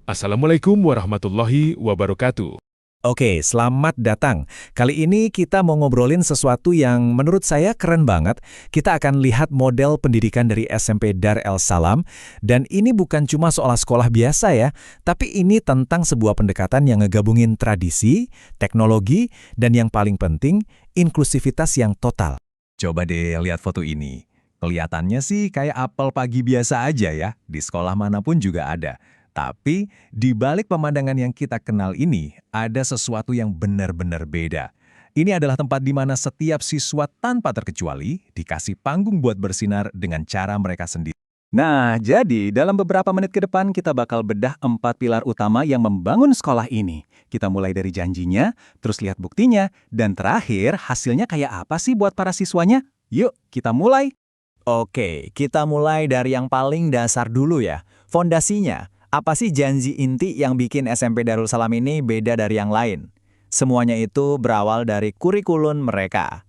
Assalamualaikum warahmatullahi wabarakatuh. Oke, selamat datang. Kali ini kita mau ngobrolin sesuatu yang menurut saya keren banget. Kita akan lihat model pendidikan dari SMP Dar El Salam. Dan ini bukan cuma soal sekolah biasa ya, tapi ini tentang sebuah pendekatan yang ngegabungin tradisi, teknologi, dan yang paling penting, inklusivitas yang total. Coba deh lihat foto ini. Kelihatannya sih kayak apel pagi biasa aja ya, di sekolah manapun juga ada. Tapi, di balik pemandangan yang kita kenal ini, ada sesuatu yang benar-benar beda. Ini adalah tempat di mana setiap siswa tanpa terkecuali dikasih panggung buat bersinar dengan cara mereka sendiri. Nah, jadi dalam beberapa menit ke depan kita bakal bedah 4 pilar utama yang membangun sekolah ini. Kita mulai dari janjinya, terus lihat buktinya, dan terakhir hasilnya kayak apa sih buat para siswanya? Yuk, kita mulai! Oke, kita mulai dari yang paling dasar dulu ya, fondasinya. Apa sih janji inti yang bikin SMP Darul Salam ini beda dari yang lain? Semuanya itu berawal dari kurikulum mereka.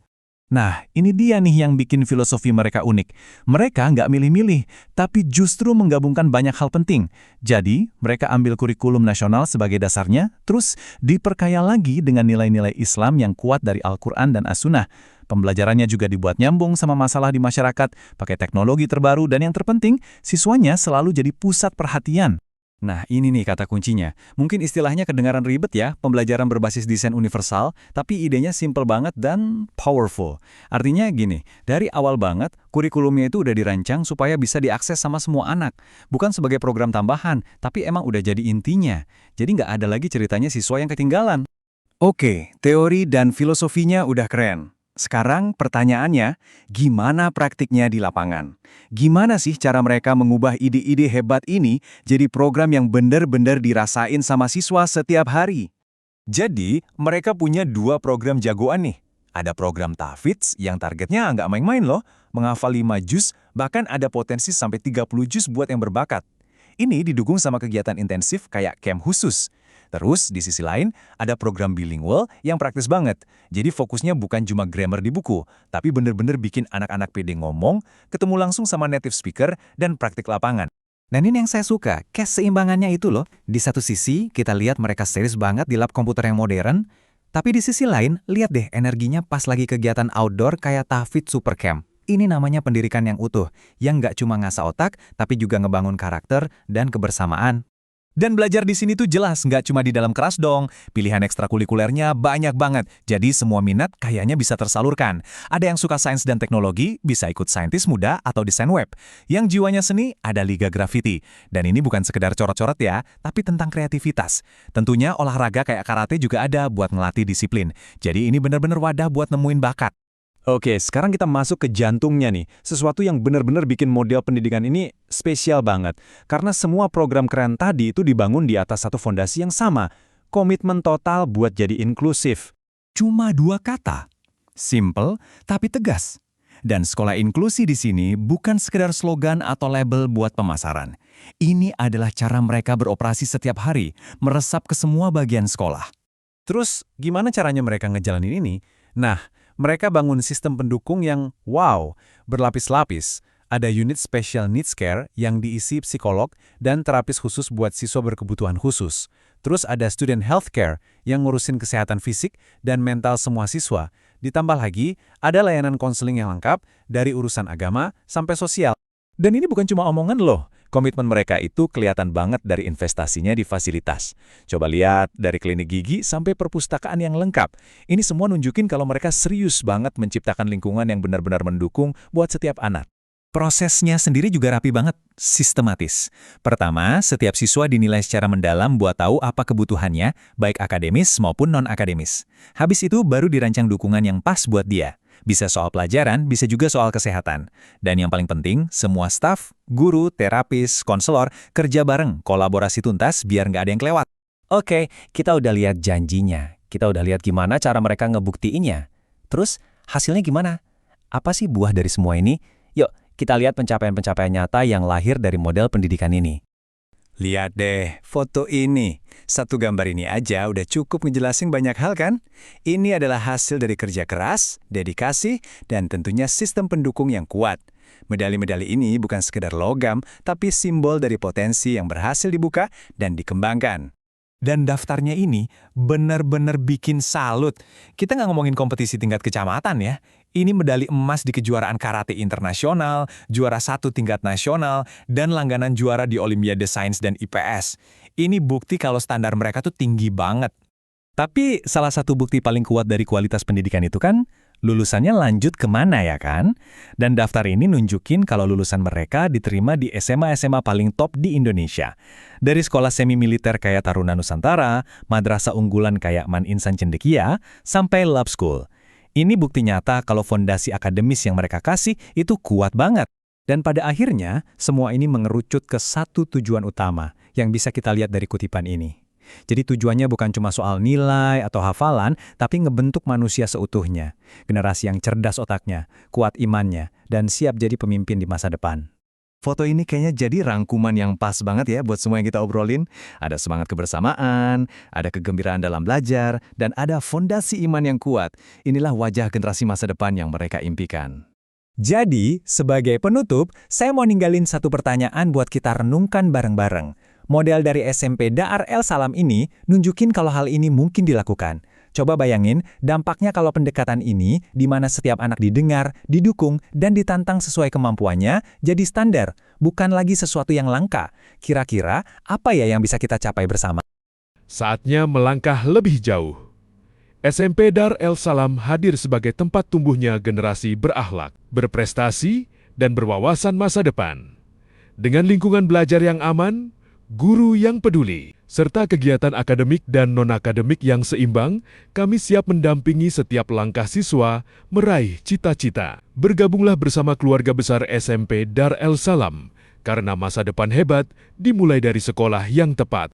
Nah, ini dia nih yang bikin filosofi mereka unik. Mereka nggak milih-milih, tapi justru menggabungkan banyak hal penting. Jadi, mereka ambil kurikulum nasional sebagai dasarnya, terus diperkaya lagi dengan nilai-nilai Islam yang kuat dari Al-Quran dan As-Sunnah. Pembelajarannya juga dibuat nyambung sama masalah di masyarakat, pakai teknologi terbaru, dan yang terpenting, siswanya selalu jadi pusat perhatian. Nah, ini nih kata kuncinya. Mungkin istilahnya kedengaran ribet ya, pembelajaran berbasis desain universal, tapi idenya simple banget dan powerful. Artinya gini, dari awal banget, kurikulumnya itu udah dirancang supaya bisa diakses sama semua anak. Bukan sebagai program tambahan, tapi emang udah jadi intinya. Jadi nggak ada lagi ceritanya siswa yang ketinggalan. Oke, teori dan filosofinya udah keren. Sekarang pertanyaannya, gimana praktiknya di lapangan? Gimana sih cara mereka mengubah ide-ide hebat ini jadi program yang benar-benar dirasain sama siswa setiap hari? Jadi, mereka punya 2 program jagoan nih. Ada program Tahfidz yang targetnya nggak main-main loh, menghafal 5 juz, bahkan ada potensi sampai 30 juz buat yang berbakat. Ini didukung sama kegiatan intensif kayak camp khusus. Terus, di sisi lain, ada program bilingual yang praktis banget. Jadi fokusnya bukan cuma grammar di buku, tapi bener-bener bikin anak-anak pede ngomong, ketemu langsung sama native speaker, dan praktik lapangan. Dan ini yang saya suka, keseimbangannya itu loh. Di satu sisi, kita lihat mereka serius banget di lab komputer yang modern, tapi di sisi lain, lihat deh energinya pas lagi kegiatan outdoor kayak Tahfidz Super Camp. Ini namanya pendidikan yang utuh, yang nggak cuma ngasah otak, tapi juga ngebangun karakter dan kebersamaan. Dan belajar di sini tuh jelas, nggak cuma di dalam kelas dong. Pilihan ekstrakurikulernya banyak banget, jadi semua minat kayaknya bisa tersalurkan. Ada yang suka sains dan teknologi, bisa ikut saintis muda atau desain web. Yang jiwanya seni, ada Liga Graffiti. Dan ini bukan sekedar coret-coret ya, tapi tentang kreativitas. Tentunya olahraga kayak karate juga ada buat ngelatih disiplin. Jadi ini benar-benar wadah buat nemuin bakat. Oke, sekarang kita masuk ke jantungnya nih. Sesuatu yang benar-benar bikin model pendidikan ini spesial banget. Karena semua program keren tadi itu dibangun di atas satu fondasi yang sama. Komitmen total buat jadi inklusif. Cuma 2 kata. Simple, tapi tegas. Dan sekolah inklusi di sini bukan sekedar slogan atau label buat pemasaran. Ini adalah cara mereka beroperasi setiap hari, meresap ke semua bagian sekolah. Terus, gimana caranya mereka ngejalanin ini? Nah, mereka bangun sistem pendukung yang wow, berlapis-lapis. Ada unit Special Needs Care yang diisi psikolog dan terapis khusus buat siswa berkebutuhan khusus. Terus ada Student Health Care yang ngurusin kesehatan fisik dan mental semua siswa. Ditambah lagi, ada layanan konseling yang lengkap dari urusan agama sampai sosial. Dan ini bukan cuma omongan loh. Komitmen mereka itu kelihatan banget dari investasinya di fasilitas. Coba lihat dari klinik gigi sampai perpustakaan yang lengkap. Ini semua nunjukin kalau mereka serius banget menciptakan lingkungan yang benar-benar mendukung buat setiap anak. Prosesnya sendiri juga rapi banget, sistematis. Pertama, setiap siswa dinilai secara mendalam buat tahu apa kebutuhannya, baik akademis maupun non-akademis. Habis itu baru dirancang dukungan yang pas buat dia. Bisa soal pelajaran, bisa juga soal kesehatan. Dan yang paling penting, semua staf, guru, terapis, konselor, kerja bareng, kolaborasi tuntas biar nggak ada yang kelewat. Oke, kita udah lihat janjinya. Kita udah lihat gimana cara mereka ngebuktiinnya. Terus, hasilnya gimana? Apa sih buah dari semua ini? Yuk, kita lihat pencapaian-pencapaian nyata yang lahir dari model pendidikan ini. Lihat deh, foto ini. Satu gambar ini aja udah cukup ngejelasin banyak hal kan? Ini adalah hasil dari kerja keras, dedikasi, dan tentunya sistem pendukung yang kuat. Medali-medali ini bukan sekedar logam, tapi simbol dari potensi yang berhasil dibuka dan dikembangkan. Dan daftarnya ini benar-benar bikin salut. Kita nggak ngomongin kompetisi tingkat kecamatan ya. Ini medali emas di kejuaraan karate internasional, juara 1 tingkat nasional, dan langganan juara di Olimpiade Sains dan IPS. Ini bukti kalau standar mereka tuh tinggi banget. Tapi salah satu bukti paling kuat dari kualitas pendidikan itu kan, lulusannya lanjut kemana ya kan? Dan daftar ini nunjukin kalau lulusan mereka diterima di SMA-SMA paling top di Indonesia. Dari sekolah semi-militer kayak Taruna Nusantara, madrasah unggulan kayak Man Insan Cendekia, sampai lab school. Ini bukti nyata kalau fondasi akademis yang mereka kasih itu kuat banget. Dan pada akhirnya, semua ini mengerucut ke satu tujuan utama yang bisa kita lihat dari kutipan ini. Jadi tujuannya bukan cuma soal nilai atau hafalan, tapi ngebentuk manusia seutuhnya. Generasi yang cerdas otaknya, kuat imannya, dan siap jadi pemimpin di masa depan. Foto ini kayaknya jadi rangkuman yang pas banget ya buat semua yang kita obrolin. Ada semangat kebersamaan, ada kegembiraan dalam belajar, dan ada fondasi iman yang kuat. Inilah wajah generasi masa depan yang mereka impikan. Jadi, sebagai penutup, saya mau ninggalin satu pertanyaan buat kita renungkan bareng-bareng. Model dari SMP Dar El Salam ini nunjukin kalau hal ini mungkin dilakukan. Coba bayangin dampaknya kalau pendekatan ini, di mana setiap anak didengar, didukung, dan ditantang sesuai kemampuannya, jadi standar, bukan lagi sesuatu yang langka. Kira-kira apa ya yang bisa kita capai bersama? Saatnya melangkah lebih jauh. SMP Dar El Salam hadir sebagai tempat tumbuhnya generasi berakhlak, berprestasi, dan berwawasan masa depan. Dengan lingkungan belajar yang aman, guru yang peduli, serta kegiatan akademik dan non-akademik yang seimbang, kami siap mendampingi setiap langkah siswa meraih cita-cita. Bergabunglah bersama keluarga besar SMP Dar El Salam, karena masa depan hebat dimulai dari sekolah yang tepat.